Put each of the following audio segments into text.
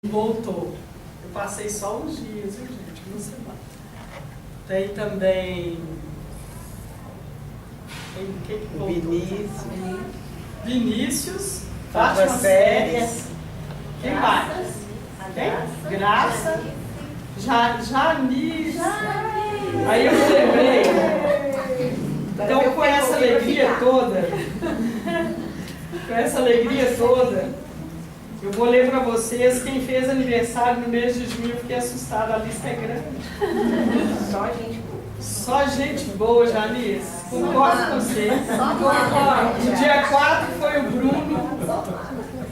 Voltou. Eu passei só uns dias, viu, gente? Uma semana. Tem também. Quem que voltou? Vinícius. Fátima Férias. Quem mais? Quem? Graça. Janice. Aí eu me lembrei. Então, com essa alegria toda, eu vou ler para vocês quem fez aniversário no mês de junho. Eu fiquei assustada, a lista é grande. Só gente boa. Só gente boa, Janice. Concordo com você. No dia 4 foi o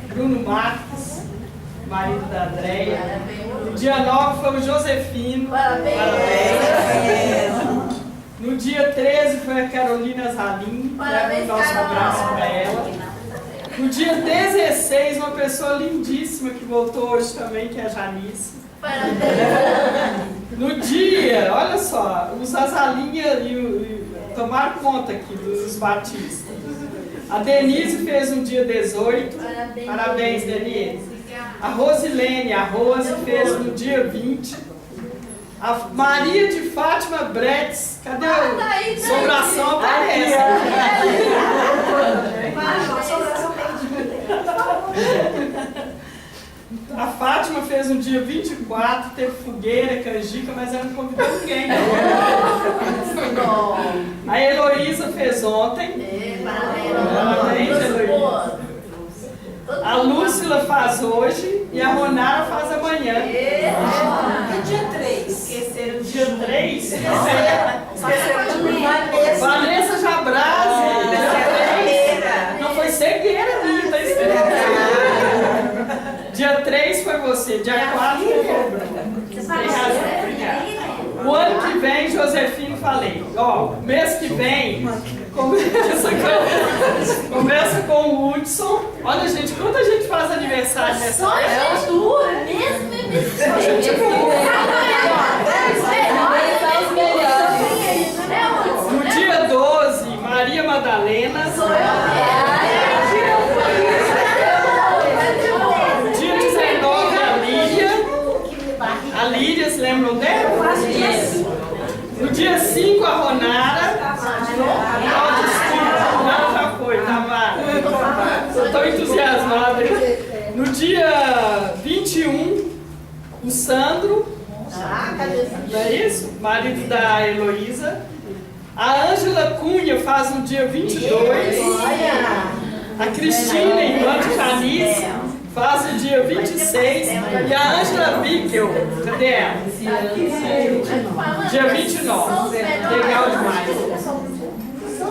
Bruno Marques, marido da Andréia. No dia 9 foi o Josefino. Parabéns. No dia 13 foi a Carolina Zalim. Parabéns, nosso Carol. abraço para ela. No dia 16, uma pessoa lindíssima que voltou hoje também, que é a Janice. Parabéns. No dia, olha só, os Azalinha tomaram conta aqui dos batistas. A Denise fez no dia 18. Parabéns, Denise. A Rosilene, a Rose, fez no dia 20. A Maria de Fátima Bretes, cadê o sobração? Aparece. A Fátima fez no dia 24, teve fogueira, canjica, mas ela não convidou ninguém. A Heloísa fez ontem. Parabéns, Heloísa. A Lúcila faz hoje e a Ronara faz amanhã. E dia 3? Esqueceram dia 3? Esqueceram de Vanessa. Vanessa Jabrazzi. Não foi cegueira minha, tá escrito. Dia 3 foi você, dia 4 foi o Bruno. Tem razão, obrigado. O ano que vem, Josefino, falei. Ó, mês que vem, começa com o Hudson. Olha, gente, quando a gente faz aniversário nessa Só gente boa, mesmo. Só gente boa. No dia 12, Maria Madalena. Dia 19, a Líria. A Líria, vocês lembram dela? No dia 5, a Ronara. Ronara já foi, tá, Mara? Eu tô entusiasmada. No dia 21, o Sandro. Não é isso? Marido da Heloísa. A Ângela Cunha faz no dia 22. A Cristina, irmã de Janice, faz no dia 26. E a Ângela Bickel, cadê ela? Dia 29. Legal demais.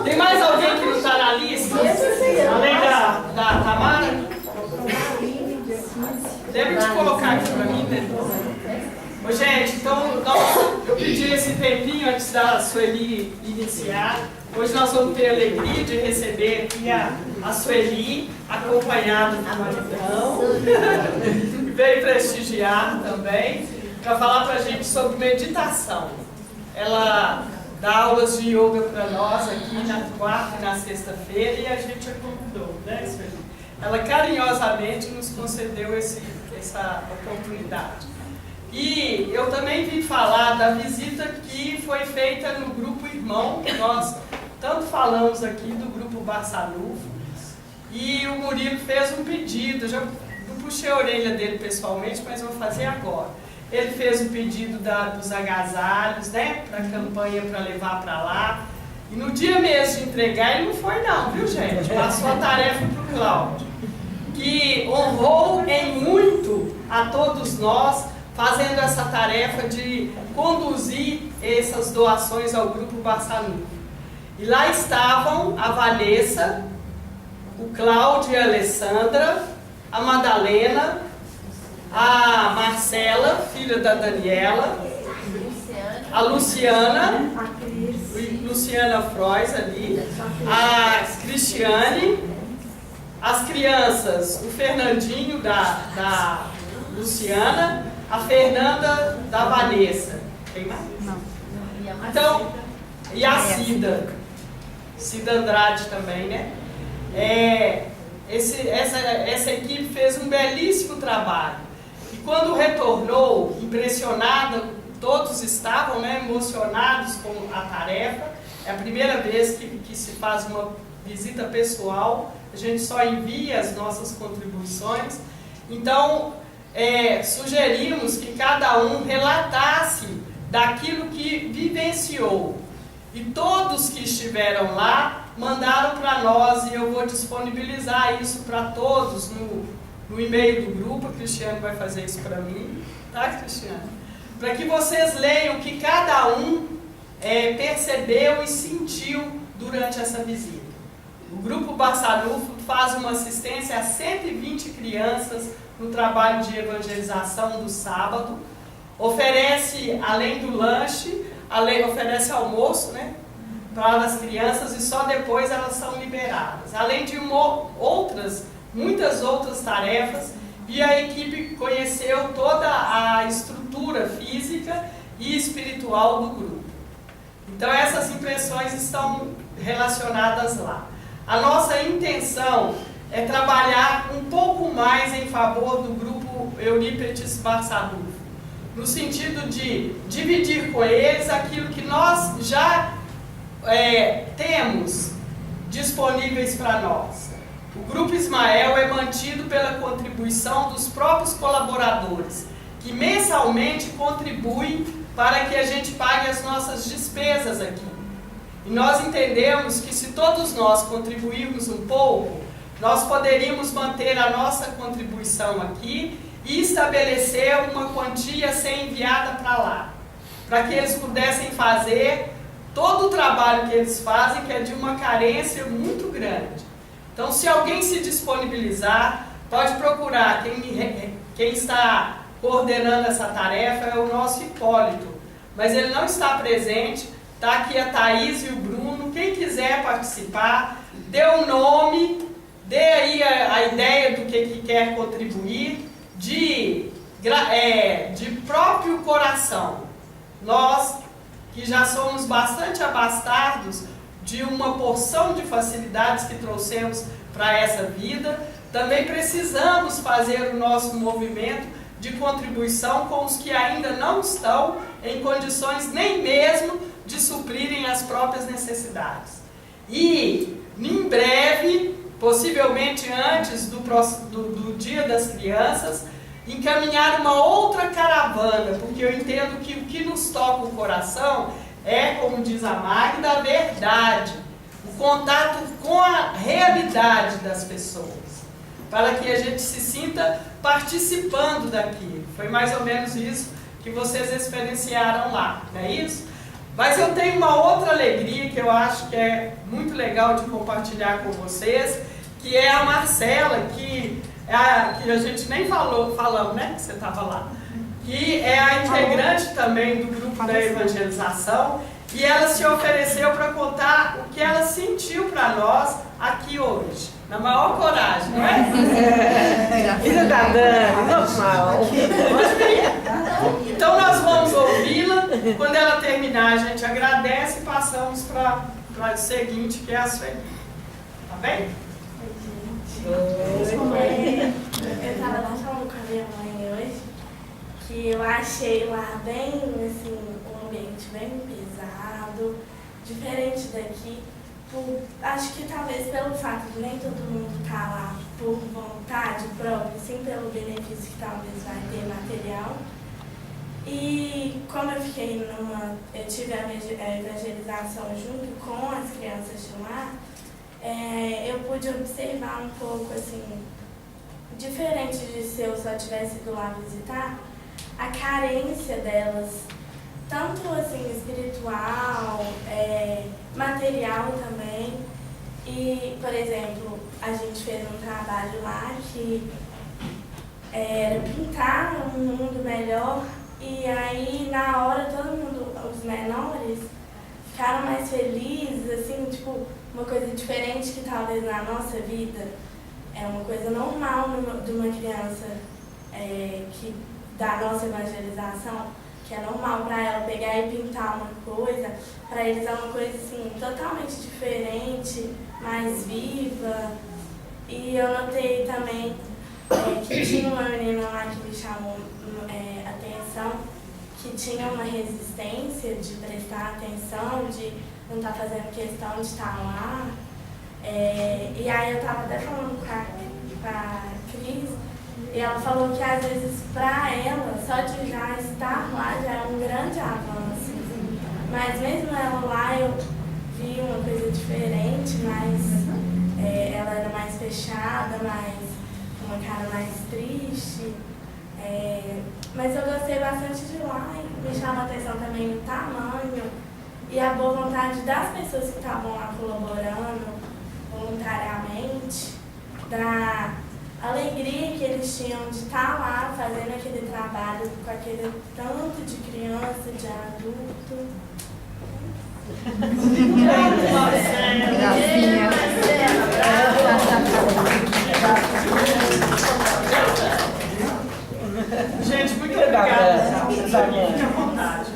Tem mais alguém que não está na lista? Além da Tamara? Deve te colocar aqui para mim, né? Ô, gente, então eu pedi esse tempinho antes da Sueli iniciar. Hoje nós vamos ter a alegria de receber aqui a Sueli, acompanhada do maridão, que veio prestigiar também, para falar para a gente sobre meditação. Ela dá aulas de yoga para nós aqui na quarta e na sexta-feira e a gente a convidou, né, Sueli? Ela carinhosamente nos concedeu essa oportunidade. E eu também vim falar da visita que foi feita no Grupo Irmão, que nós tanto falamos aqui do Grupo Barçanufo. E o Murilo fez um pedido, eu já não puxei a orelha dele pessoalmente, mas vou fazer agora. Ele fez o pedido dos agasalhos, né, para a campanha para levar para lá. E no dia mesmo de entregar, ele não foi não, viu, gente? Passou a tarefa para o Cláudio, que honrou em muito a todos nós, fazendo essa tarefa de conduzir essas doações ao Grupo Barçanufo. E lá estavam a Vanessa, o Cláudio e a Alessandra, a Madalena, a Marcela, filha da Daniela, a Luciana, Luciana Frois ali, a Cristiane, as crianças, o Fernandinho da Luciana, a Fernanda da Vanessa. Tem mais? Não. Então, e a Cida Andrade também, né? Essa equipe fez um belíssimo trabalho. quando retornou, impressionada, todos estavam, né, emocionados com a tarefa. É a primeira vez que se faz uma visita pessoal, a gente só envia as nossas contribuições. Então, sugerimos que cada um relatasse daquilo que vivenciou. E todos que estiveram lá mandaram para nós, e eu vou disponibilizar isso para todos no e-mail do grupo. A Cristiane vai fazer isso para mim, tá, Cristiane? Para que vocês leiam o que cada um percebeu e sentiu durante essa visita. O Grupo Barçanufo faz uma assistência a 120 crianças no trabalho de evangelização do sábado. Oferece, além do lanche, oferece almoço, né, para as crianças, e só depois elas são liberadas. Além de muitas outras tarefas, e a equipe conheceu toda a estrutura física e espiritual do grupo. Então essas impressões estão relacionadas lá. A nossa intenção é trabalhar um pouco mais em favor do grupo Eurípides Barçanufo, no sentido de dividir com eles aquilo que nós já temos disponíveis para nós. O Grupo Ismael é mantido pela contribuição dos próprios colaboradores, que mensalmente contribuem para que a gente pague as nossas despesas aqui. E nós entendemos que se todos nós contribuirmos um pouco, nós poderíamos manter a nossa contribuição aqui e estabelecer uma quantia a ser enviada para lá, para que eles pudessem fazer todo o trabalho que eles fazem, que é de uma carência muito grande. Então, se alguém se disponibilizar, pode procurar. Quem está coordenando essa tarefa é o nosso Hipólito, mas ele não está presente. Está aqui a Thaís e o Bruno. Quem quiser participar, dê um nome, dê aí a ideia do que quer contribuir, de próprio coração. Nós, que já somos bastante abastados de uma porção de facilidades que trouxemos para essa vida, também precisamos fazer o nosso movimento de contribuição com os que ainda não estão em condições nem mesmo de suprirem as próprias necessidades. E, em breve, possivelmente antes do Dia das Crianças, encaminhar uma outra caravana, porque eu entendo que o que nos toca o coração é, como diz a Magda, a verdade, o contato com a realidade das pessoas, para que a gente se sinta participando daquilo. Foi mais ou menos isso que vocês experienciaram lá, não é isso? Mas eu tenho uma outra alegria que eu acho que é muito legal de compartilhar com vocês, que é a Marcela, que a gente nem falamos, né, que você estava lá, que é a integrante também do grupo da evangelização, e ela se ofereceu para contar o que ela sentiu para nós aqui hoje, na maior coragem, não é? Filha da Dani, normal. Pode vir. Então nós vamos ouvi-la, quando ela terminar a gente agradece e passamos para o seguinte, que é a Sueli. Tá bem? Eu estava lá falando com a minha mãe hoje, que eu achei lá bem, assim, um ambiente bem pesado, diferente daqui. Acho que talvez pelo fato de nem todo mundo estar lá por vontade própria, sim pelo benefício que talvez vai ter material. E como eu tive a evangelização junto com as crianças de lá, eu pude observar um pouco, assim, diferente de se eu só tivesse ido lá visitar, a carência delas, tanto assim espiritual, material também. E, por exemplo, a gente fez um trabalho lá que era pintar um mundo melhor, e aí na hora todo mundo, os menores, ficaram mais felizes, assim, tipo, uma coisa diferente que talvez na nossa vida é uma coisa normal de uma criança da nossa evangelização, que é normal para ela pegar e pintar uma coisa, para eles é uma coisa assim, totalmente diferente, mais viva. E eu notei também que tinha uma menina lá que me chamou atenção, que tinha uma resistência de prestar atenção, de não estar fazendo questão de estar lá. E aí eu estava até falando com a Cris, e ela falou que às vezes para ela, só de já estar lá já é um grande avanço. Mas mesmo ela lá eu vi uma coisa diferente, mas ela era mais fechada, uma cara mais triste. Mas eu gostei bastante de lá e me chama a atenção também o tamanho e a boa vontade das pessoas que estavam lá colaborando voluntariamente, da alegria que eles tinham de estar lá fazendo aquele trabalho com aquele tanto de criança, de adulto. Gente, muito obrigada. Fique à vontade.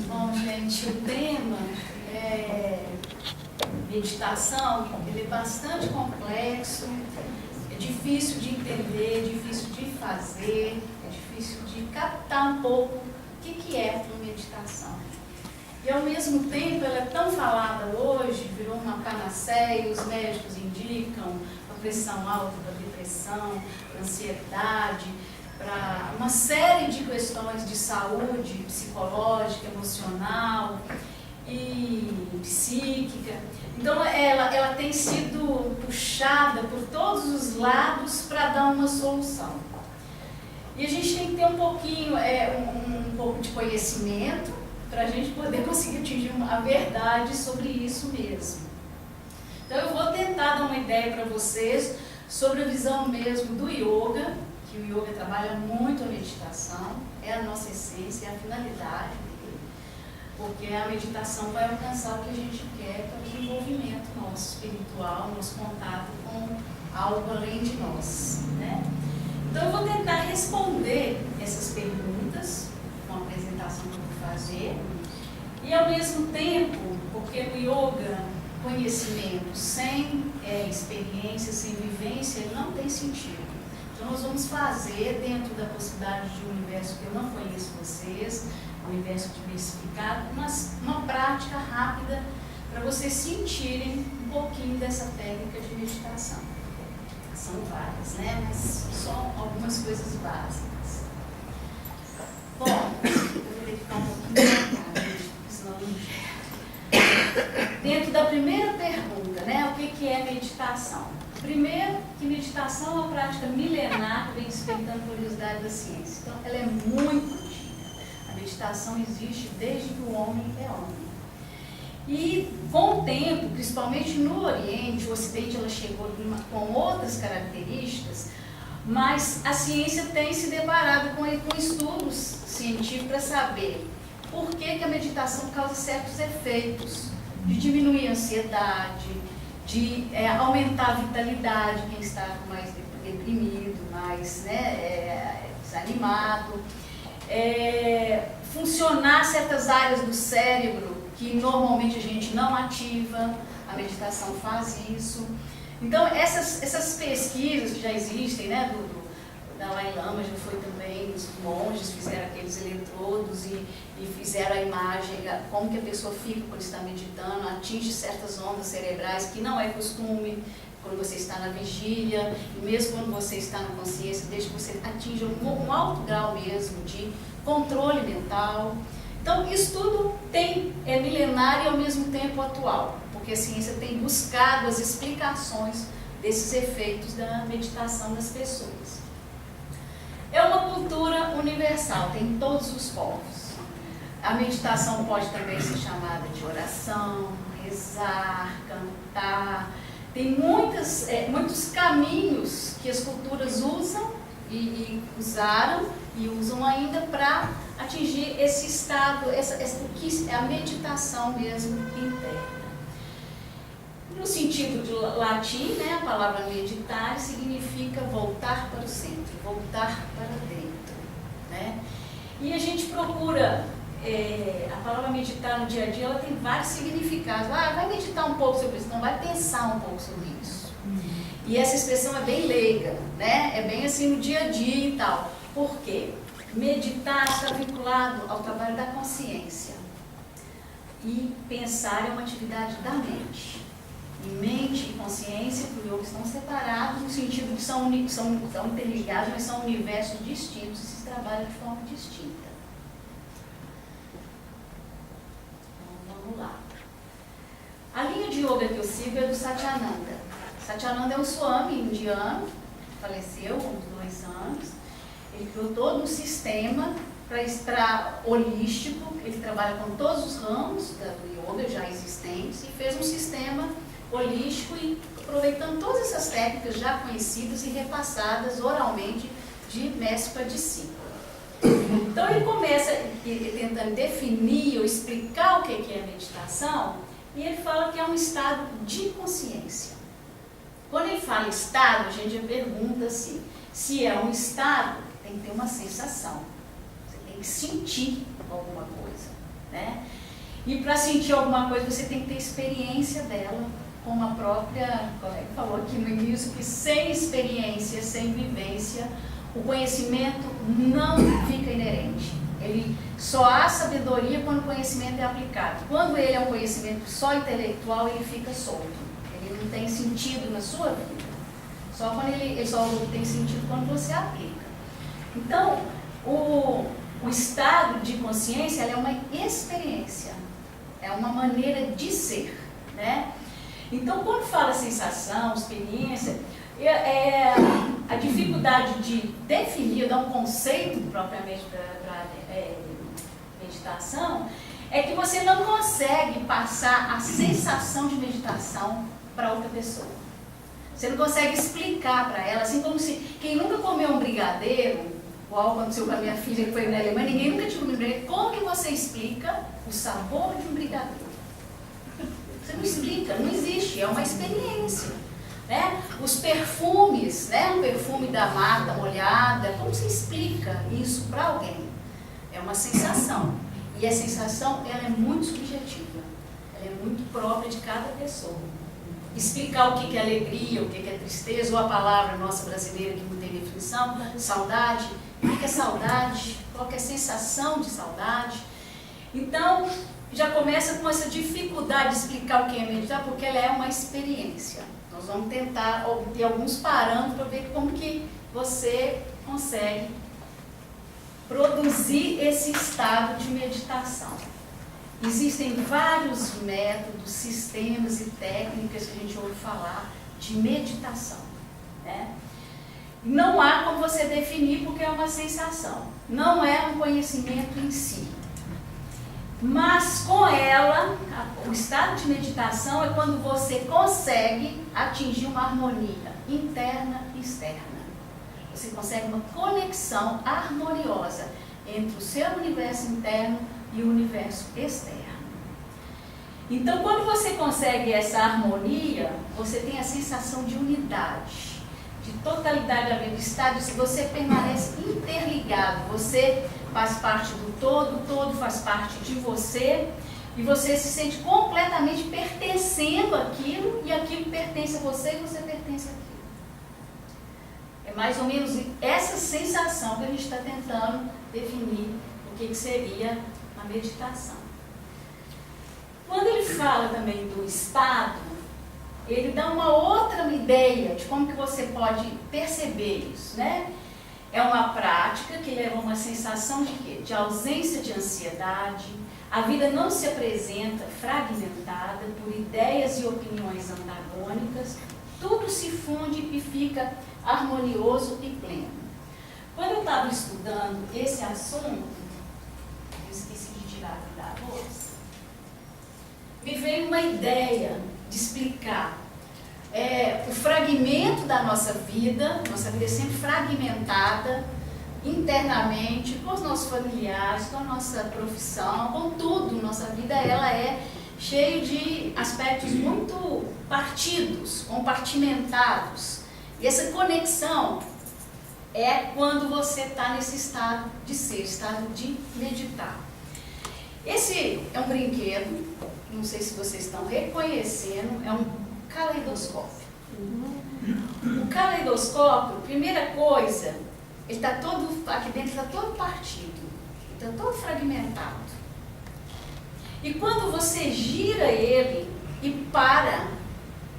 Bom, gente, o tema meditação, ele é bastante complexo, é difícil de entender, é difícil de fazer, é difícil de captar um pouco o que é uma meditação. E ao mesmo tempo, ela é tão falada hoje, virou uma panaceia, os médicos indicam a pressão alta da depressão, a ansiedade, para uma série de questões de saúde psicológica, emocional e psíquica. Então, ela tem sido puxada por todos os lados para dar uma solução. E a gente tem que ter um pouquinho, um pouco de conhecimento para a gente poder conseguir atingir a verdade sobre isso mesmo. Então, eu vou tentar dar uma ideia para vocês sobre a visão mesmo do yoga, que o yoga trabalha muito a meditação, é a nossa essência, é a finalidade dele, porque a meditação vai alcançar o que a gente quer, que é o desenvolvimento nosso espiritual, nosso contato com algo além de nós, né? Então, eu vou tentar responder essas perguntas com a apresentação que eu vou fazer, e ao mesmo tempo, porque no yoga, conhecimento sem experiência, sem vivência, ele não tem sentido. Então, nós vamos fazer, dentro da possibilidade de um universo que eu não conheço vocês, um universo diversificado, uma prática rápida para vocês sentirem um pouquinho dessa técnica de meditação. São várias, né? Mas só algumas coisas básicas. Bom, eu vou verificar um pouquinho mais tarde, senão não gera. Dentro da primeira pergunta, né? O que é meditação? Primeiro, que meditação é uma prática milenar que vem despertando a curiosidade da ciência. Então, ela é muito antiga. A meditação existe desde que o homem é homem. E, com o tempo, principalmente no Oriente, o Ocidente, ela chegou com outras características, mas a ciência tem se deparado com estudos científicos para saber por que a meditação causa certos efeitos, de diminuir a ansiedade, de aumentar a vitalidade, quem está mais deprimido, mais desanimado, funcionar certas áreas do cérebro que normalmente a gente não ativa, a meditação faz isso. Então, essas pesquisas que já existem, né, do Dalai Lama já foi também, os monges fizeram aqueles eletrodos e fizeram a imagem, como que a pessoa fica quando está meditando, atinge certas ondas cerebrais, que não é costume quando você está na vigília, e mesmo quando você está na consciência, desde que você atinja um alto grau mesmo de controle mental. Então, isso tudo é milenar e ao mesmo tempo atual, porque a ciência tem buscado as explicações desses efeitos da meditação das pessoas. É uma cultura universal, tem em todos os povos. A meditação pode também ser chamada de oração, rezar, cantar. Tem muitos caminhos que as culturas usam e usaram e usam ainda para atingir esse estado, que é a meditação mesmo interna. No sentido de latim, né, a palavra meditar significa voltar para o centro, voltar para dentro, né? E a gente procura a palavra meditar no dia a dia, ela tem vários significados. Ah, vai meditar um pouco sobre isso. Não, vai pensar um pouco sobre isso. E essa expressão é bem leiga, né? É bem assim no dia a dia e tal. Por quê? Meditar está vinculado ao trabalho da consciência. E pensar é uma atividade da mente. E mente e consciência para o yoga estão separados no sentido de são interligados, mas são universos distintos e se trabalham de forma distinta. Então, vamos lá. A linha de yoga que eu sigo é do Satyananda. Satyananda é um swami indiano, faleceu há uns 2 anos. Ele criou todo um sistema para holístico, ele trabalha com todos os ramos do yoga já existentes e fez um sistema holístico e aproveitando todas essas técnicas já conhecidas e repassadas oralmente de mestre para discípulo. Então ele começa tentando definir ou explicar o que é a meditação e ele fala que é um estado de consciência. Quando ele fala estado, a gente já pergunta assim, se é um estado, tem que ter uma sensação, você tem que sentir alguma coisa, né? E para sentir alguma coisa você tem que ter experiência dela, como a própria colega falou aqui no início, que sem experiência, sem vivência, o conhecimento não fica inerente. Ele só há sabedoria quando o conhecimento é aplicado. Quando ele é um conhecimento só intelectual, ele fica solto. Ele não tem sentido na sua vida. Só quando ele só tem sentido quando você aplica. Então, o estado de consciência é uma experiência, é uma maneira de ser, né? Então, quando fala sensação, experiência, a dificuldade de definir, dar um conceito propriamente para meditação, é que você não consegue passar a sensação de meditação para outra pessoa. Você não consegue explicar para ela, assim como se quem nunca comeu um brigadeiro, igual aconteceu com a minha filha que foi na Alemanha, ninguém nunca tinha comido um brigadeiro. Como que você explica o sabor de um brigadeiro? Você não explica, não existe, é uma experiência. Né? Os perfumes, né? Um perfume da mata molhada, como você explica isso para alguém? É uma sensação. E a sensação, ela é muito subjetiva. Ela é muito própria de cada pessoa. Explicar o que é alegria, o que é tristeza, ou a palavra nossa brasileira que não tem definição, saudade, o que é saudade, qual que é a sensação de saudade. Então, já começa com essa dificuldade de explicar o que é meditar, porque ela é uma experiência. Nós vamos tentar obter alguns parâmetros para ver como que você consegue produzir esse estado de meditação. Existem vários métodos, sistemas e técnicas que a gente ouve falar de meditação, né? Não há como você definir porque é uma sensação, não é um conhecimento em si. Mas com ela, o estado de meditação é quando você consegue atingir uma harmonia interna e externa. Você consegue uma conexão harmoniosa entre o seu universo interno e o universo externo. Então, quando você consegue essa harmonia, você tem a sensação de unidade, de totalidade da vida, estado, se você permanece interligado, você faz parte do todo, o todo faz parte de você, e você se sente completamente pertencendo àquilo, e aquilo pertence a você, e você pertence àquilo. É mais ou menos essa sensação que a gente está tentando definir o que seria a meditação. Quando ele fala também do estado, ele dá uma outra ideia de como que você pode perceber isso, né? É uma prática que leva a uma sensação de quê? De ausência de ansiedade, a vida não se apresenta fragmentada por ideias e opiniões antagônicas, tudo se funde e fica harmonioso e pleno. Quando eu estava estudando esse assunto, eu esqueci de tirar da bolsa, me veio uma ideia de explicar o fragmento da nossa vida é sempre fragmentada internamente, com os nossos familiares, com a nossa profissão, com tudo, nossa vida ela é cheia de aspectos muito partidos, compartimentados. E essa conexão é quando você está nesse estado de ser, estado de meditar. Esse é um brinquedo, não sei se vocês estão reconhecendo, é um caleidoscópio. O caleidoscópio, primeira coisa, ele está todo, aqui dentro está todo partido, está todo fragmentado. E quando você gira ele e para,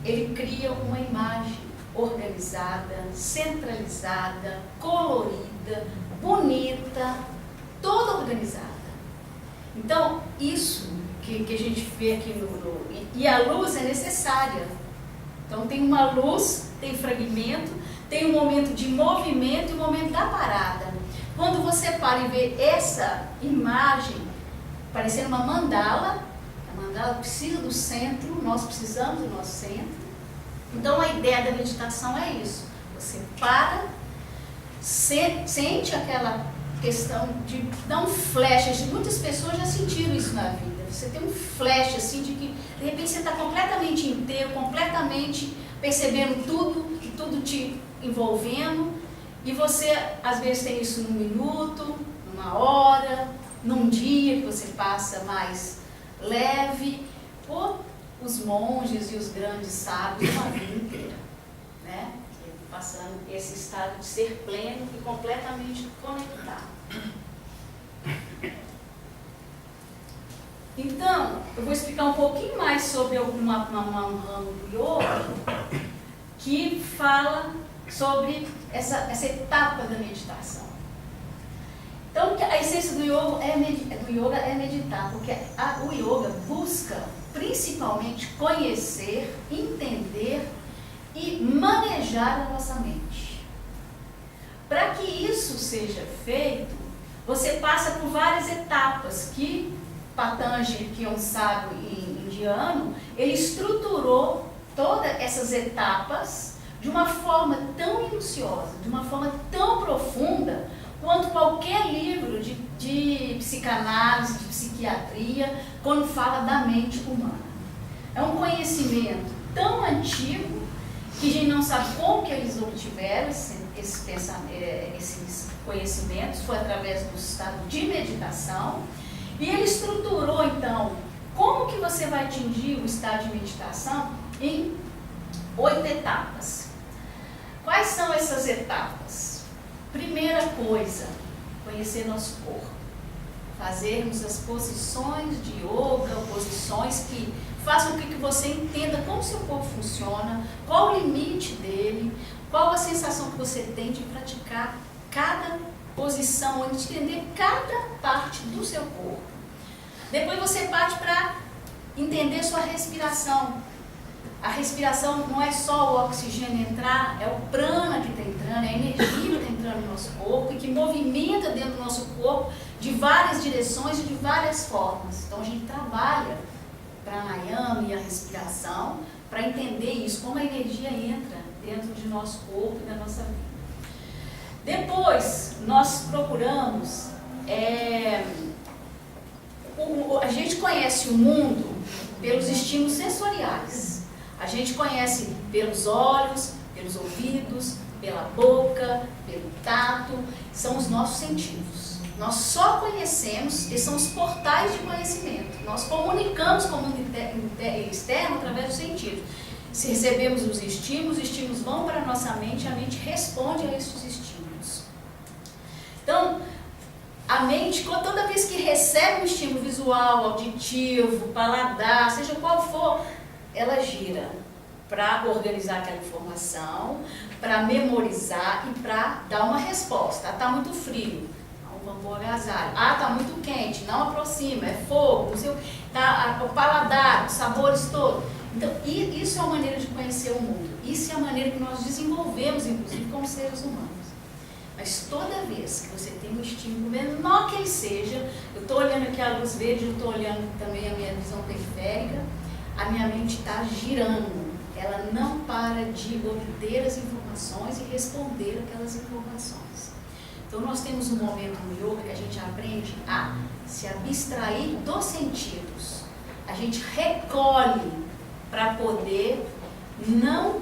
ele cria uma imagem organizada, centralizada, colorida, bonita, toda organizada. Então, isso que a gente vê aqui e a luz é necessária. Então, tem uma luz, tem fragmento, tem um momento de movimento e um momento da parada. Quando você para e vê essa imagem, parecendo uma mandala, a mandala precisa do centro, nós precisamos do nosso centro. Então, a ideia da meditação é isso. Você para, sente aquela questão de dar um flash. Muitas pessoas já sentiram isso na vida. Você tem um flash assim de que, de repente, você está completamente inteiro, completamente percebendo tudo, e tudo te envolvendo. E você, às vezes, tem isso num minuto, numa hora, num dia que você passa mais leve, ou os monges e os grandes sábios uma vida inteira, né? Passando esse estado de ser pleno e completamente conectado. Então, eu vou explicar um pouquinho mais sobre um ramo do yoga que fala sobre essa etapa da meditação. Então, a essência do yoga é meditar, porque o yoga busca principalmente conhecer, entender e manejar a nossa mente. Para que isso seja feito, você passa por várias etapas que Patanjali, que é um sábio indiano, ele estruturou todas essas etapas de uma forma tão minuciosa, de uma forma tão profunda, quanto qualquer livro de psicanálise, de psiquiatria, quando fala da mente humana. É um conhecimento tão antigo que a gente não sabe como que eles obtiveram esses conhecimentos, foi através do estado de meditação, e ele estruturou, então, como que você vai atingir o estado de meditação em 8 etapas. Quais são essas etapas? Primeira coisa, conhecer nosso corpo. Fazermos as posições de yoga, posições que façam com que você entenda como seu corpo funciona, qual o limite dele, qual a sensação que você tem de praticar cada posição, de entender cada parte do seu corpo. Depois você parte para entender sua respiração. A respiração não é só o oxigênio entrar, é o prana que está entrando, é a energia que está entrando no nosso corpo e que movimenta dentro do nosso corpo de várias direções e de várias formas. Então a gente trabalha pranayama e a respiração para entender isso, como a energia entra dentro de nosso corpo e da nossa vida. Depois nós procuramos, a gente conhece o mundo pelos estímulos sensoriais. A gente conhece pelos olhos, pelos ouvidos, pela boca, pelo tato, são os nossos sentidos. Nós só conhecemos, e são os portais de conhecimento. Nós comunicamos com o mundo externo através dos sentidos. Se recebemos os estímulos vão para a nossa mente e a mente responde a esses estímulos. Então, a mente, toda vez que recebe um estímulo visual, auditivo, paladar, seja qual for, ela gira para organizar aquela informação, para memorizar e para dar uma resposta. Está muito frio, não vamos pôr agasalho. Está muito quente, não aproxima, é fogo, não sei, o paladar, os sabores todos. Então, isso é uma maneira de conhecer o mundo. Isso é a maneira que nós desenvolvemos, inclusive, como seres humanos. Mas toda vez que você tem um estímulo, menor que ele seja, eu estou olhando aqui a luz verde, eu estou olhando também a minha visão periférica, a minha mente está girando. Ela não para de obter as informações e responder aquelas informações. Então, nós temos um momento no yoga que a gente aprende a se abstrair dos sentidos. A gente recolhe para poder não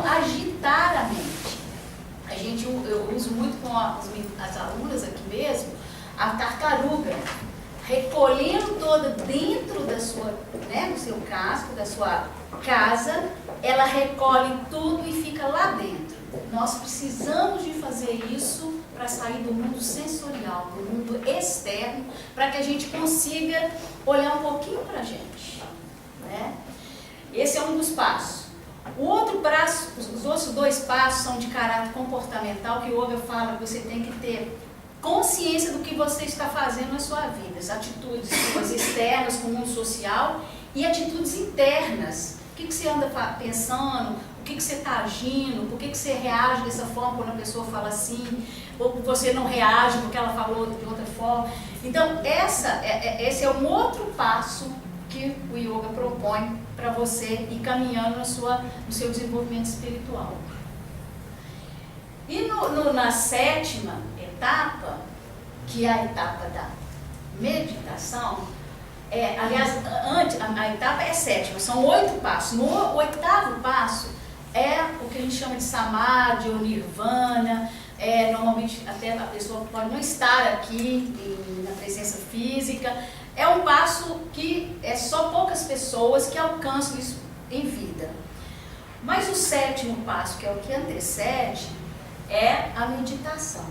agitar a mente. Eu uso muito com as alunas aqui mesmo, a tartaruga. recolhendo toda dentro da sua, né, do seu casco, da sua casa, ela recolhe tudo e fica lá dentro. Nós precisamos de fazer isso para sair do mundo sensorial, do mundo externo, para que a gente consiga olhar um pouquinho para a gente, né? Esse é um dos passos. O outro passo, os outros 2 passos são de caráter comportamental, que o Yoga fala que você tem que ter consciência do que você está fazendo na sua vida, as atitudes suas externas com o mundo social e atitudes internas. O que você anda pensando, o que você está agindo, por que você reage dessa forma quando a pessoa fala assim, ou você não reage porque ela falou de outra forma. Então, esse é um outro passo que o Yoga propõe para você ir caminhando no seu desenvolvimento espiritual. E na 7ª etapa, que é a etapa da meditação, aliás, a etapa é 7ª, são 8 passos. No 8º passo é o que a gente chama de Samadhi ou Nirvana. Normalmente até a pessoa pode não estar aqui na presença física. É um passo que é só poucas pessoas que alcançam isso em vida. Mas o 7º passo, que é o que antecede, é a meditação.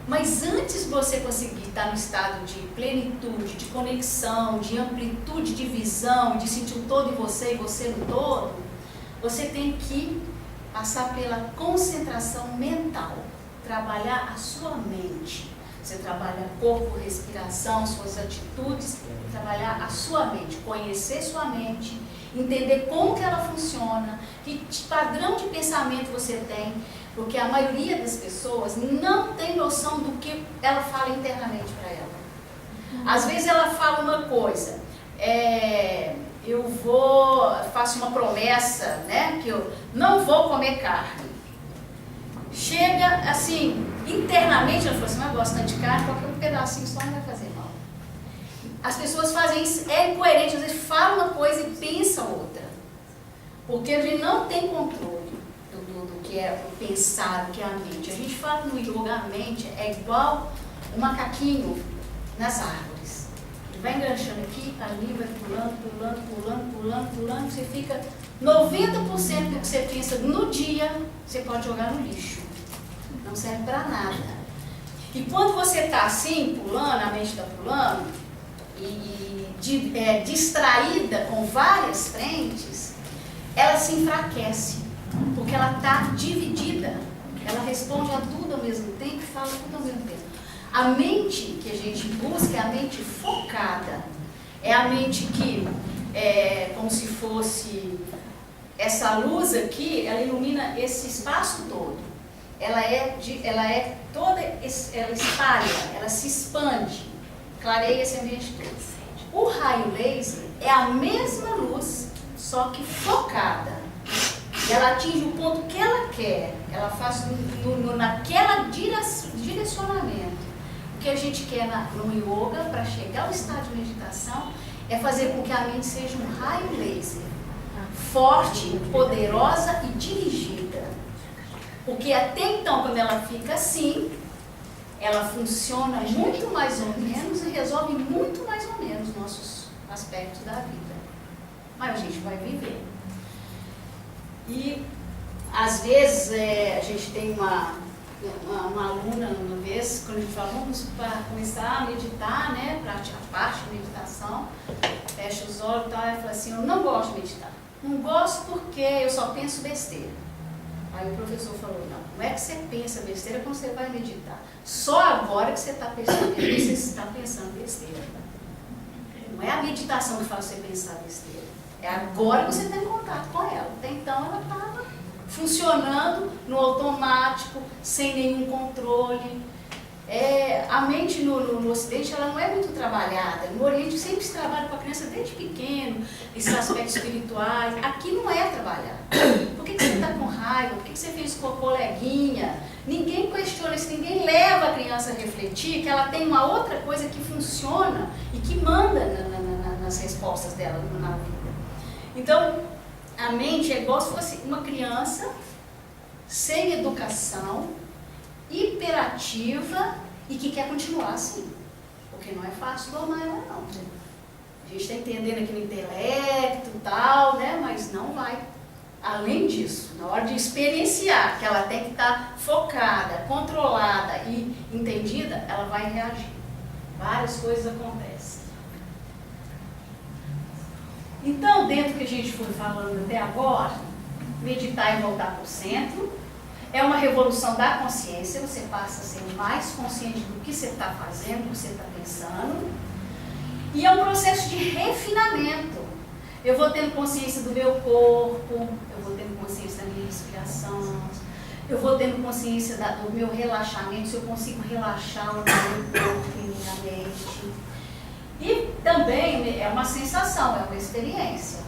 Mas antes de você conseguir estar no estado de plenitude, de conexão, de amplitude de visão, de sentir o todo em você e você no todo, você tem que passar pela concentração mental, trabalhar a sua mente. Você trabalha corpo, respiração, suas atitudes, trabalhar a sua mente, conhecer sua mente, entender como que ela funciona, que padrão de pensamento você tem, porque a maioria das pessoas não tem noção do que ela fala internamente para ela. Às vezes ela fala uma coisa, faço uma promessa, né, que eu não vou comer carne. Chega assim, internamente ela fala assim, mas eu gosto tanto de carne, qualquer um pedacinho só não vai fazer mal. As pessoas fazem isso, é incoerente, às vezes fala uma coisa e pensa outra. Porque a gente não tem controle do que é o pensar, do que é a mente. A gente fala no yoga, a mente é igual um macaquinho nas árvores. Ele vai enganchando aqui, ali, vai pulando, você fica 90% do que você pensa no dia, você pode jogar no lixo. Não serve para nada. E quando você está assim, pulando, a mente está pulando, distraída com várias frentes, ela se enfraquece, porque ela está dividida, ela responde a tudo ao mesmo tempo e fala tudo ao mesmo tempo. A mente que a gente busca é a mente focada, é a mente que é como se fosse essa luz aqui, ela ilumina esse espaço todo, ela espalha, ela se expande, clareia esse ambiente todo. O raio laser é a mesma luz, só que focada. Ela atinge o ponto que ela quer, ela faz naquela direcionamento. O que a gente quer no yoga, para chegar ao estado de meditação, é fazer com que a mente seja um raio laser, forte, poderosa e dirigida. Porque até então, quando ela fica assim, ela funciona muito mais ou menos e resolve muito mais ou menos nossos aspectos da vida. Mas a gente vai viver. E, às vezes, a gente tem uma aluna, uma vez, quando a gente fala, vamos começar a meditar, né, para a parte de meditação, fecha os olhos e tal, ela fala assim, eu não gosto de meditar. Não gosto porque eu só penso besteira. Aí o professor falou, não é que você pensa besteira quando você vai meditar. Só agora que você está percebendo que você está pensando besteira. Não é a meditação que faz você pensar besteira. É agora que você está em contato com ela. Até então ela estava funcionando no automático, sem nenhum controle. A mente no Ocidente ela não é muito trabalhada. No Oriente sempre se trabalha com a criança desde pequeno, esses aspectos espirituais. Aqui não é trabalhado. Por que você está com raiva? Por que você fez com a coleguinha? Ninguém questiona isso, ninguém leva a criança a refletir que ela tem uma outra coisa que funciona e que manda nas respostas dela na vida. Então, a mente é igual se fosse uma criança sem educação, hiperativa e que quer continuar assim. Porque não é fácil domar ela não. A gente está entendendo aqui no intelecto e tal, né? Mas não vai. Além disso, na hora de experienciar, que ela tem que estar focada, controlada e entendida, ela vai reagir. Várias coisas acontecem. Então, dentro do que a gente foi falando até agora, meditar e voltar para o centro, é uma revolução da consciência, você passa a ser mais consciente do que você está fazendo, do que você está pensando, e é um processo de refinamento. Eu vou tendo consciência do meu corpo, eu vou tendo consciência da minha respiração, eu vou tendo consciência do meu relaxamento, se eu consigo relaxar o meu corpo e minha mente. E também é uma sensação, é uma experiência.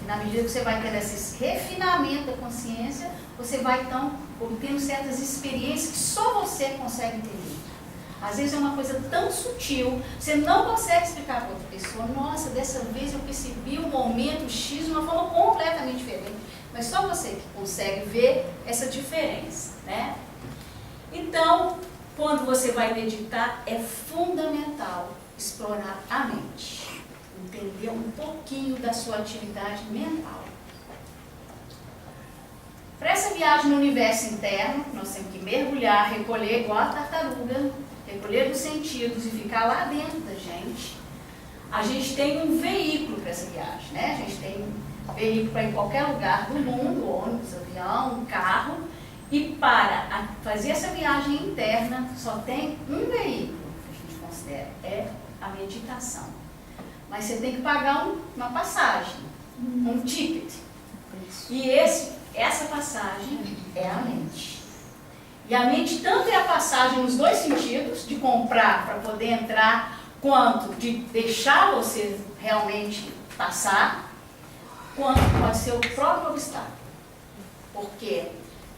E na medida que você vai tendo esse refinamento da consciência, você vai então obtendo certas experiências que só você consegue ter. Às vezes é uma coisa tão sutil, você não consegue explicar para outra pessoa. Nossa, dessa vez eu percebi o momento X de uma forma completamente diferente. Mas só você que consegue ver essa diferença, né? Então, quando você vai meditar, é fundamental explorar a mente. Entender um pouquinho da sua atividade mental. Para essa viagem no universo interno, nós temos que mergulhar, recolher igual a tartaruga, recolher dos sentidos e ficar lá dentro da gente. A gente tem um veículo para essa viagem, né? A gente tem um veículo para ir em qualquer lugar do mundo, ônibus, avião, um carro, e para fazer essa viagem interna só tem um veículo que a gente considera, é a meditação. Mas você tem que pagar uma passagem, um ticket. E essa passagem é a mente. E a mente tanto é a passagem nos dois sentidos, de comprar para poder entrar, quanto de deixar você realmente passar, quanto pode ser o próprio obstáculo. Porque,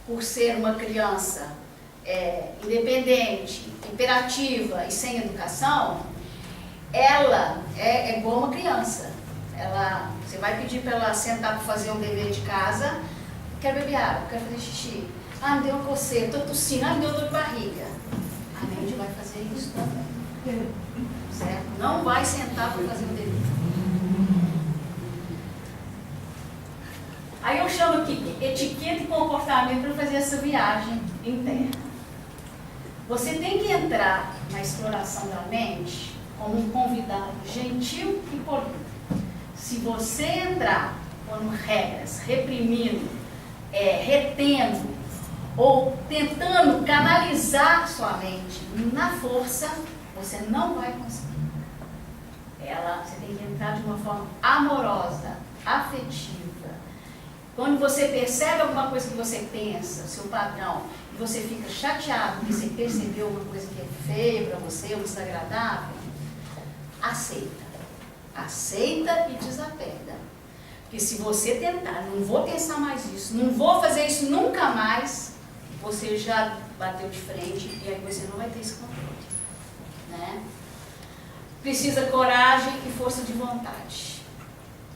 por ser uma criança independente, imperativa e sem educação, ela é igual uma criança. Você vai pedir para ela sentar para fazer um dever de casa, quero beber água, quero fazer xixi. Ah, me deu uma coceira, estou tossindo, me deu dor de barriga. A mente vai fazer isso também. Certo? Não vai sentar para fazer o dever. Aí eu chamo aqui de etiqueta e comportamento para fazer essa viagem interna. Você tem que entrar na exploração da mente como um convidado gentil e polido. Se você entrar pondo regras, reprimindo, retendo, ou tentando canalizar sua mente na força, você não vai conseguir. Você tem que entrar de uma forma amorosa, afetiva. Quando você percebe alguma coisa que você pensa, seu padrão, e você fica chateado porque você percebeu alguma coisa que é feia para você, ou desagradável, aceita. Aceita e desapega. Porque se você tentar, não vou pensar mais isso, não vou fazer isso nunca mais, você já bateu de frente e aí você não vai ter esse controle, né? Precisa coragem e força de vontade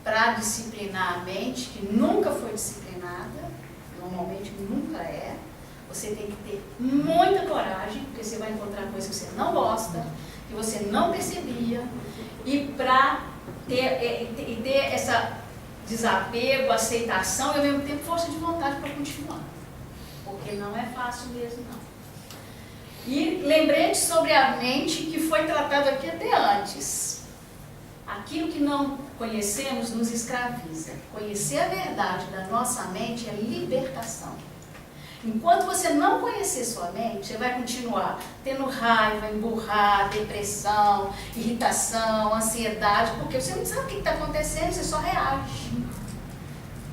para disciplinar a mente, que nunca foi disciplinada, normalmente nunca é. Você tem que ter muita coragem, porque você vai encontrar coisas que você não gosta, que você não percebia, e para ter essa desapego, aceitação e ao mesmo tempo força de vontade para continuar. Porque não é fácil mesmo, não. E lembrete sobre a mente que foi tratado aqui até antes. Aquilo que não conhecemos nos escraviza. Conhecer a verdade da nossa mente é libertação. Enquanto você não conhecer sua mente, você vai continuar tendo raiva, emburrar, depressão, irritação, ansiedade, porque você não sabe o que está acontecendo, você só reage.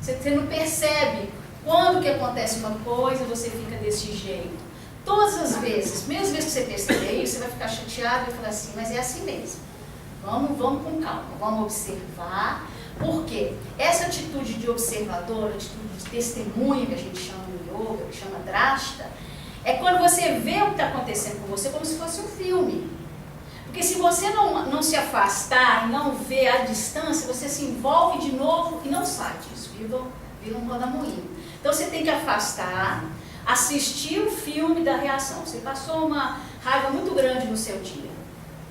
Você não percebe quando que acontece uma coisa, você fica desse jeito. Todas as vezes, mesmo que você perceber isso, você vai ficar chateado e falar assim, mas é assim mesmo. Vamos com calma, vamos observar. Por quê? Essa atitude de observador, atitude de testemunha, que a gente chama no yoga, que chama drashta, é quando você vê o que está acontecendo com você como se fosse um filme. Porque se você não se afastar, não ver a distância, você se envolve de novo e não sai disso, vira um rodamuinho. Então você tem que afastar, assistir o filme da reação. Você passou uma raiva muito grande no seu dia.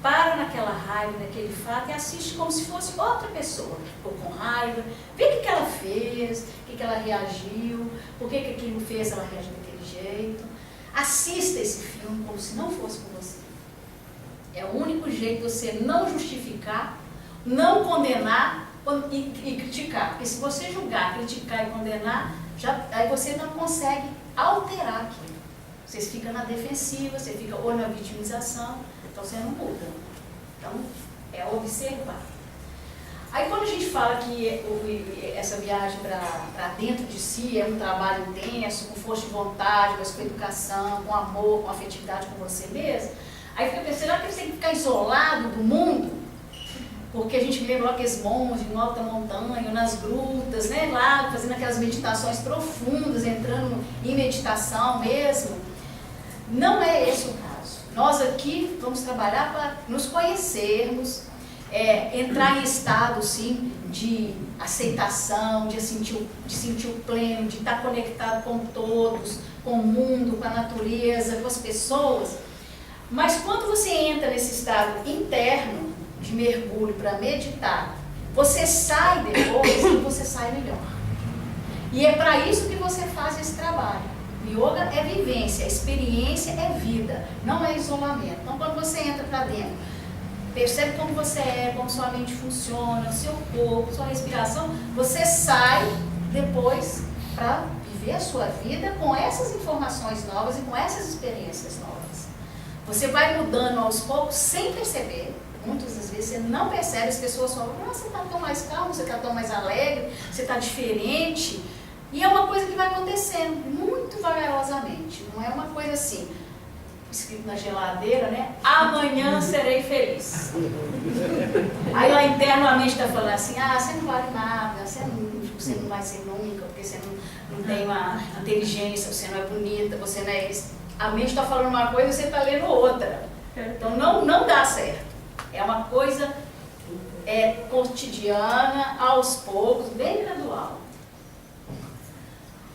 para naquela raiva, naquele fato e assiste como se fosse outra pessoa que ficou com raiva, vê o que ela fez, o que ela reagiu, por que aquilo fez ela reagir daquele jeito. Assista esse filme como se não fosse com você. É o único jeito de você não justificar, não condenar e criticar. Porque se você julgar, criticar e condenar, aí você não consegue alterar aquilo. Você fica na defensiva, você fica ou na vitimização, então você não muda. Então, é observar. Aí quando a gente fala que essa viagem para dentro de si é um trabalho intenso, com força de vontade, mas com educação, com amor, com afetividade com você mesmo, aí fica pensando, será que você tem que ficar isolado do mundo? Porque a gente lembra aqueles monges em alta montanha, nas grutas, né, lá fazendo aquelas meditações profundas, entrando em meditação mesmo. Não é esse o caso. Nós aqui vamos trabalhar para nos conhecermos, entrar em estado, sim, de aceitação, de sentir o pleno, de estar conectado com todos, com o mundo, com a natureza, com as pessoas. Mas quando você entra nesse estado interno de mergulho para meditar, você sai depois e você sai melhor. E é para isso que você faz esse trabalho. Yoga é vivência, experiência é vida, não é isolamento. Então, quando você entra para dentro, percebe como você é, como sua mente funciona, o seu corpo, sua respiração, você sai depois para viver a sua vida com essas informações novas e com essas experiências novas. Você vai mudando aos poucos sem perceber. Muitas das vezes você não percebe, as pessoas falam, nossa, você está tão mais calmo, você está tão mais alegre, você está diferente. E é uma coisa que vai acontecendo muito vagarosamente, não é uma coisa assim, escrito na geladeira, né? Amanhã serei feliz. Aí lá internamente está falando assim, você não vale nada, você não vai ser nunca, porque você não tem uma inteligência, você não é bonita, você não é isso. A mente está falando uma coisa e você está lendo outra. Então não dá certo. É uma coisa cotidiana, aos poucos, bem gradual.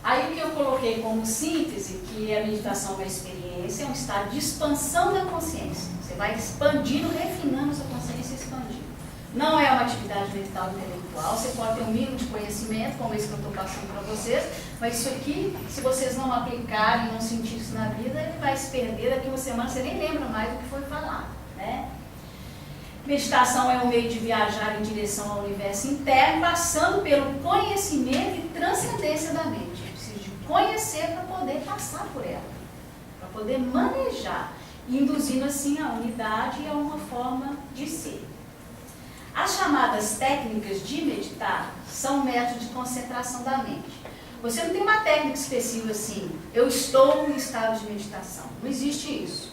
Aí o que eu coloquei como síntese, que a meditação é uma experiência, é um estado de expansão da consciência. Você vai expandindo, refinando a sua consciência e expandindo. Não é uma atividade mental intelectual, você pode ter um mínimo de conhecimento, como esse que eu estou passando para vocês, mas isso aqui, se vocês não aplicarem, não sentirem isso na vida, ele vai se perder, daqui uma semana você nem lembra mais do que foi falado, né? Meditação é um meio de viajar em direção ao universo interno, passando pelo conhecimento e transcendência da mente. Preciso de conhecer para poder passar por ela, para poder manejar, induzindo assim a unidade e a uma forma de ser. As chamadas técnicas de meditar são métodos de concentração da mente. Você não tem uma técnica específica assim, eu estou em estado de meditação. Não existe isso.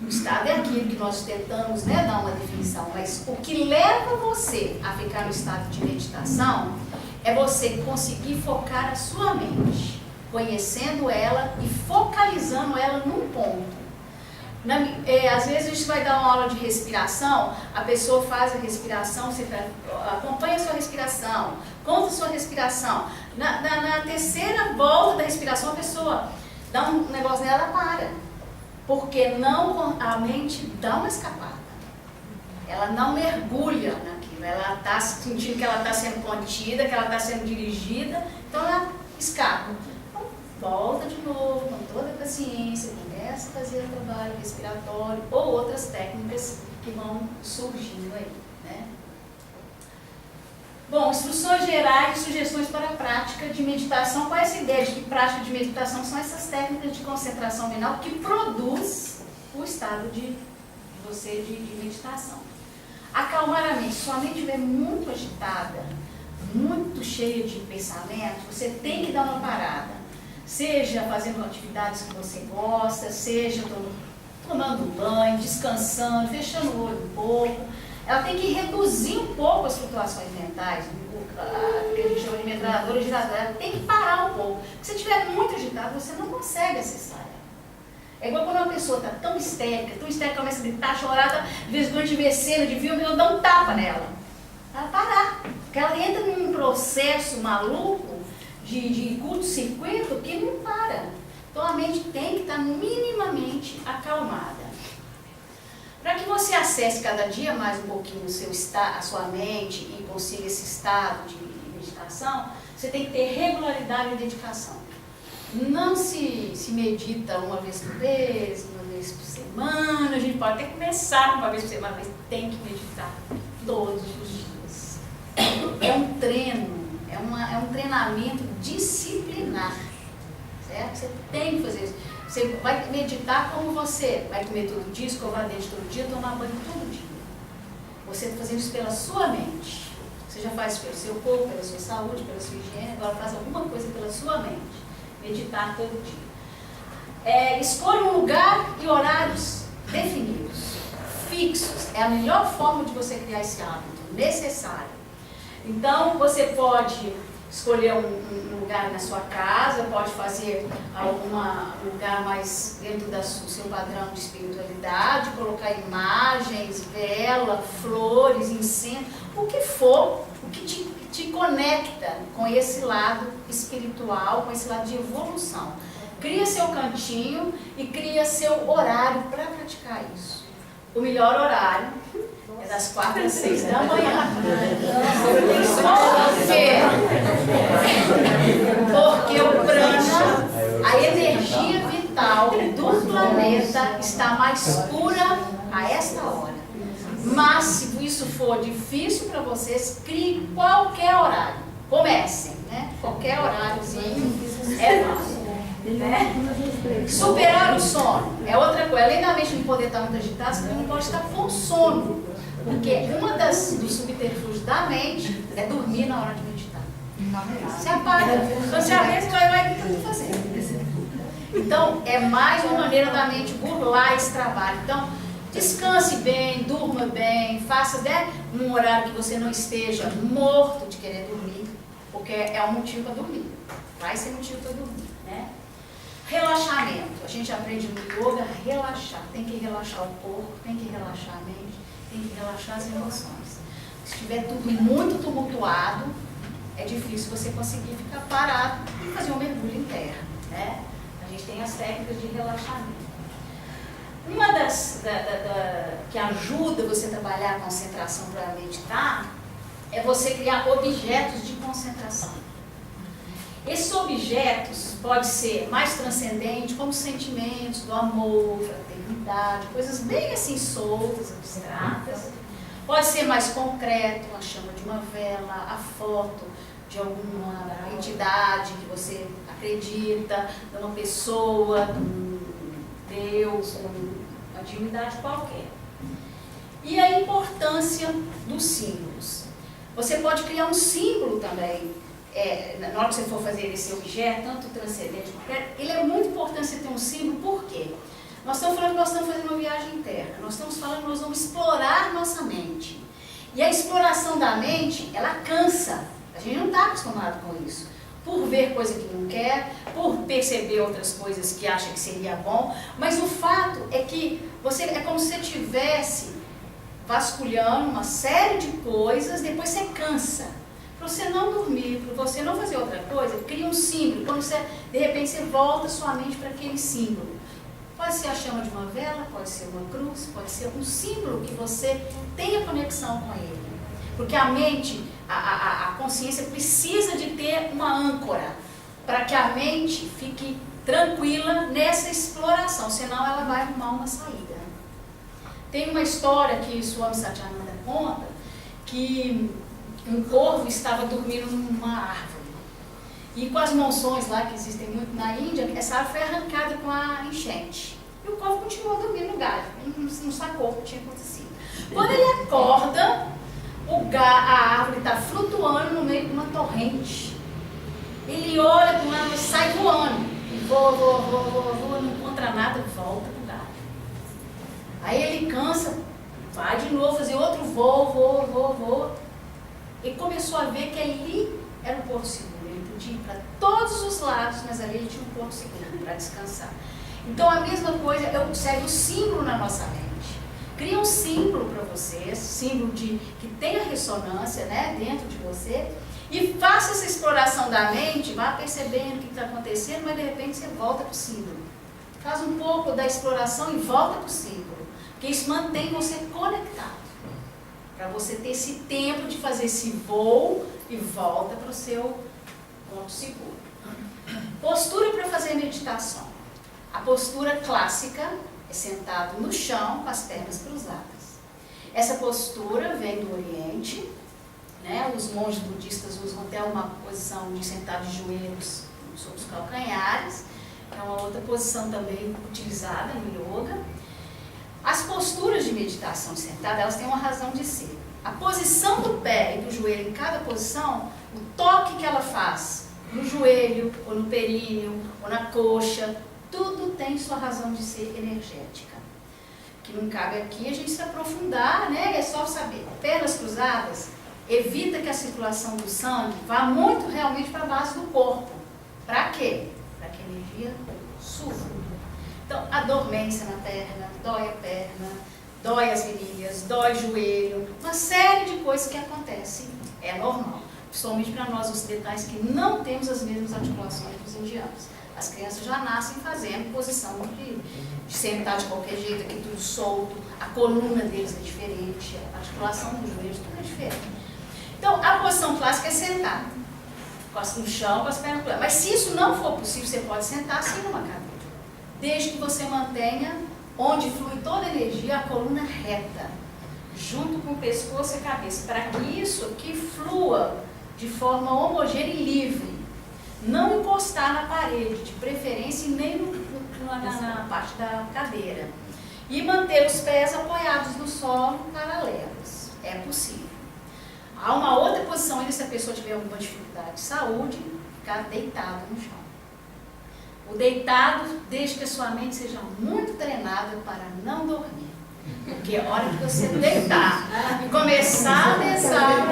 O estado é aquilo que nós tentamos, né, dar uma definição, mas o que leva você a ficar no estado de meditação é você conseguir focar a sua mente, conhecendo ela e focalizando ela num ponto. Às vezes a gente vai dar uma aula de respiração, a pessoa faz a respiração, você acompanha a sua respiração, conta a sua respiração. Na terceira volta da respiração, a pessoa dá um negócio nela, ela para. Porque a mente dá uma escapada. Ela não mergulha naquilo, ela está sentindo que ela está sendo contida, que ela está sendo dirigida, então ela escapa. Então, volta de novo, com toda a paciência, começa a fazer o trabalho respiratório ou outras técnicas que vão surgindo aí, né? Bom, instruções gerais e sugestões para a prática de meditação. Qual é essa ideia de que prática de meditação são essas técnicas de concentração mental que produz o estado de meditação? Acalmar a mente. Se sua mente estiver muito agitada, muito cheia de pensamentos, você tem que dar uma parada. Seja fazendo atividades que você gosta, seja tomando banho, descansando, fechando o olho um pouco. Ela tem que reduzir um pouco as flutuações mentais, que a gente chama de metralhadora giratória. Ela tem que parar um pouco. Porque se estiver muito agitado, você não consegue acessar ela. É igual quando uma pessoa está tão histérica, começa a gritar, chorar, de vez em quando vê cena de filme, eu dou um tapa nela. Ela parar. Porque ela entra num processo maluco de curto-circuito que não para. Então a mente tem que estar minimamente acalmada. Para que você acesse cada dia mais um pouquinho o seu a sua mente e consiga esse estado de meditação, você tem que ter regularidade e dedicação. Não se medita uma vez por mês, uma vez por semana, a gente pode até começar uma vez por semana, mas tem que meditar todos os dias. É um treino, é um treinamento disciplinar, certo? Você tem que fazer isso. Você vai meditar como você vai comer todo dia, escovar dente todo dia, tomar banho todo dia. Você está fazendo isso pela sua mente. Você já faz isso pelo seu corpo, pela sua saúde, pela sua higiene, agora faz alguma coisa pela sua mente. Meditar todo dia. Escolha um lugar e horários definidos, fixos. É a melhor forma de você criar esse hábito, necessário. Então, você pode escolher um lugar na sua casa, pode fazer algum lugar mais dentro do seu padrão de espiritualidade, colocar imagens, vela, flores, incenso, o que for, o que te conecta com esse lado espiritual, com esse lado de evolução. Cria seu cantinho e cria seu horário para praticar isso. O melhor horário é das 4 às 6 da manhã. Porque o prana, a energia vital do planeta está mais pura a esta hora. Mas se isso for difícil para vocês, crie qualquer horário. Comecem, né? Qualquer horáriozinho é válido. Né? Superar o sono é outra coisa. Além da mente não poder estar muito agitada, você não pode estar com sono. Porque uma dos subterfúgios da mente é dormir na hora de meditar. Você apaga. Quando você abre, você vai tudo fazendo. Então, é mais uma maneira da mente burlar esse trabalho. Então, descanse bem, durma bem, faça um horário que você não esteja morto de querer dormir, porque é um motivo para dormir. Vai ser motivo para dormir, né? Relaxamento. A gente aprende no yoga a relaxar. Tem que relaxar o corpo, tem que relaxar a mente, tem que relaxar as emoções. Se estiver tudo muito tumultuado, é difícil você conseguir ficar parado e fazer um mergulho em terra, né? A gente tem as técnicas de relaxamento. Uma que ajuda você a trabalhar a concentração para meditar é você criar objetos de concentração. Esses objetos podem ser mais transcendentes, como sentimentos do amor, fraternidade, coisas bem assim soltas, abstratas. Pode ser mais concreto, a chama de uma vela, a foto de alguma entidade que você acredita, de uma pessoa, de um Deus, uma divindade qualquer. E a importância dos símbolos. Você pode criar um símbolo também. Na hora que você for fazer esse objeto, tanto transcendente quanto ele é muito importante você ter um símbolo, por quê? Nós estamos falando que nós estamos fazendo uma viagem interna, nós estamos falando que nós vamos explorar nossa mente. E a exploração da mente, ela cansa. A gente não está acostumado com isso. Por ver coisa que não quer, por perceber outras coisas que acha que seria bom, mas o fato é que é como se você estivesse vasculhando uma série de coisas, depois você cansa. Para você não dormir, para você não fazer outra coisa, cria um símbolo. Quando você, de repente, você volta sua mente para aquele símbolo. Pode ser a chama de uma vela, pode ser uma cruz, pode ser um símbolo que você tenha conexão com ele. Porque a mente, a consciência precisa de ter uma âncora para que a mente fique tranquila nessa exploração, senão ela vai arrumar uma saída. Tem uma história que Swami Satyananda conta que um corvo estava dormindo numa árvore. E com as monções lá que existem muito na Índia, essa árvore foi arrancada com a enchente. E o corvo continuou dormindo no galho. Ele não sacou o que tinha acontecido. Quando ele acorda, a árvore está flutuando no meio de uma torrente. Ele olha para o lado e sai voando. E voa, não encontra nada, volta para o galho. Aí ele cansa, vai de novo fazer outro voo. E começou a ver que ali era um porto seguro. Ele podia ir para todos os lados, mas ali ele tinha um porto seguro para descansar. Então a mesma coisa, observe o símbolo na nossa mente. Cria um símbolo para vocês, símbolo que tenha ressonância, né, dentro de você, e faça essa exploração da mente, vá percebendo o que está acontecendo, mas de repente você volta para o símbolo. Faz um pouco da exploração e volta para o símbolo. Porque isso mantém você conectado. Para você ter esse tempo de fazer esse voo e volta para o seu ponto seguro. Postura para fazer meditação. A postura clássica é sentado no chão com as pernas cruzadas. Essa postura vem do Oriente, né? Os monges budistas usam até uma posição de sentar de joelhos sobre os calcanhares. É uma outra posição também utilizada no yoga. As posturas de meditação sentada, elas têm uma razão de ser. A posição do pé e do joelho em cada posição, o toque que ela faz no joelho, ou no períneo, ou na coxa, tudo tem sua razão de ser energética. Que não cabe aqui a gente se aprofundar, né? É só saber. Pernas cruzadas evita que a circulação do sangue vá muito realmente para a base do corpo. Para quê? Para que a energia suba. Então, a dormência na perna, dói a perna, dói as virilhas, dói o joelho, uma série de coisas que acontecem. É normal. Principalmente para nós ocidentais que não temos as mesmas articulações dos indianos. As crianças já nascem fazendo posição de sentar de qualquer jeito, aqui tudo solto, a coluna deles é diferente, a articulação dos joelhos, tudo é diferente. Então, a posição clássica é sentar, no chão, com as pernas cruzadas. Mas se isso não for possível, você pode sentar assim numa cadeira. Desde que você mantenha, onde flui toda a energia, a coluna reta, junto com o pescoço e a cabeça, para que isso aqui flua de forma homogênea e livre. Não encostar na parede, de preferência, e nem na parte da cadeira. E manter os pés apoiados no solo, paralelos. É possível. Há uma outra posição, ainda se a pessoa tiver alguma dificuldade de saúde, ficar deitado no chão. O deitado, desde que a sua mente seja muito treinada para não dormir. Porque a hora que você deitar e começar a pensar,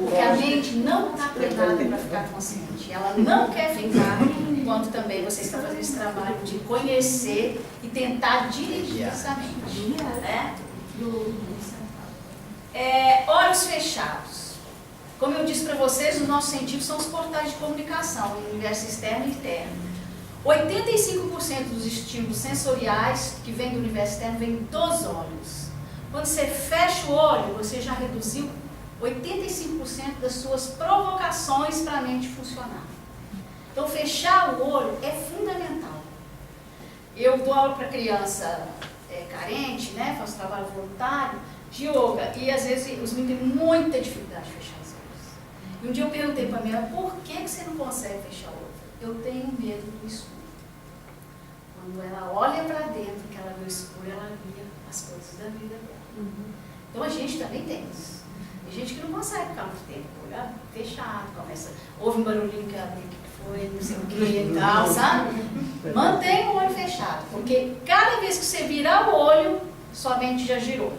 porque a mente não está treinada para ficar consciente. Ela não quer ficar, enquanto também você está fazendo esse trabalho de conhecer e tentar dirigir essa mente. Né? Olhos fechados. Como eu disse para vocês, os nossos sentidos são os portais de comunicação, no universo externo e interno. 85% dos estímulos sensoriais que vêm do universo externo vêm dos olhos. Quando você fecha o olho, você já reduziu 85% das suas provocações para a mente funcionar. Então, fechar o olho é fundamental. Eu dou aula para criança carente, né? Faço trabalho voluntário de yoga, e às vezes os meninos têm muita dificuldade de fechar os olhos. E um dia eu perguntei para a minha mãe, por que você não consegue fechar o olho? Eu tenho medo do escuro. Quando ela olha para dentro, que ela vê o escuro, ela via as coisas da vida dela. Então a gente também tem isso. Tem gente que não consegue ficar muito tempo, olhar fechado, ouve um barulhinho que abre, que foi, não sei o que e tal, sabe? Mantenha o olho fechado, porque cada vez que você virar o olho, sua mente já girou.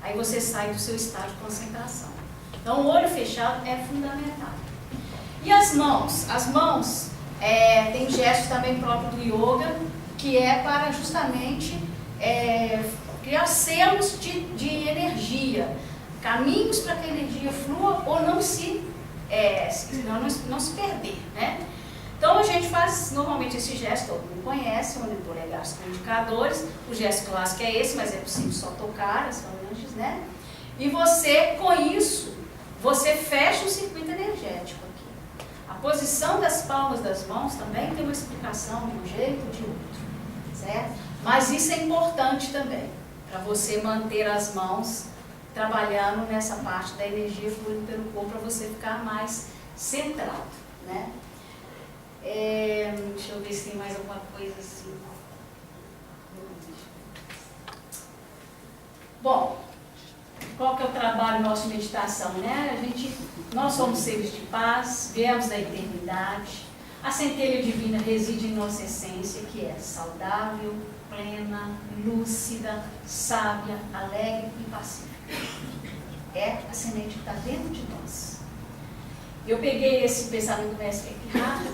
Aí você sai do seu estado de concentração. Então o olho fechado é fundamental. E as mãos? As mãos tem gestos também próprios do yoga, que é para justamente criar selos de energia, caminhos para que a energia flua ou não se perder, né? Então a gente faz normalmente esse gesto, todo mundo conhece, onde polegares com indicadores. O gesto clássico é esse, mas é possível só tocar as falanges, né? E você, com isso, você fecha o circuito energético aqui. A posição das palmas das mãos também tem uma explicação de um jeito ou de outro, certo? Mas isso é importante também, para você manter as mãos trabalhando nessa parte da energia fluindo pelo corpo, para você ficar mais centrado, né? Deixa eu ver se tem mais alguma coisa assim. Bom, qual que é o trabalho nosso de meditação, né? Nós somos seres de paz, viemos da eternidade. A centelha divina reside em nossa essência, que é saudável, plena, lúcida, sábia, alegre e pacífica. É a semente que está dentro de nós. Eu peguei esse pensamento do mestre Eckhart,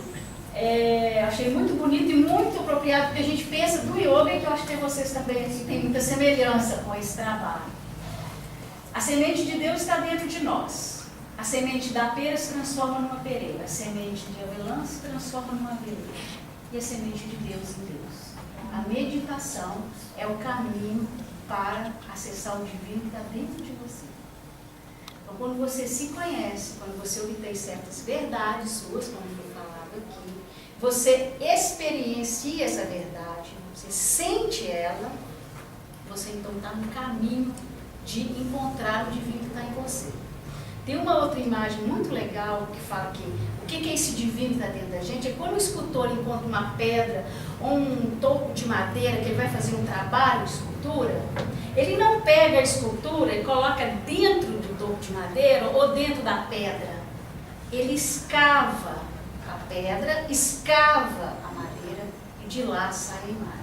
achei muito bonito e muito apropriado, porque a gente pensa do yoga, e que eu acho que vocês também têm muita semelhança com esse trabalho. A semente de Deus está dentro de nós. A semente da pera se transforma numa pereira, a semente de avelã se transforma numa avereira, e a semente de Deus em Deus. A meditação é o caminho para acessar o divino que está dentro de você. Então, quando você se conhece, quando você obtém certas verdades suas, como foi falado aqui, você experiencia essa verdade, você sente ela, você então está no caminho de encontrar o divino que está em você. Tem uma outra imagem muito legal que fala que o que é esse divino que está dentro da gente? É quando o escultor encontra uma pedra ou um toco de madeira que ele vai fazer um trabalho de escultura, ele não pega a escultura e coloca dentro do toco de madeira ou dentro da pedra. Ele escava a pedra, escava a madeira e de lá sai a imagem.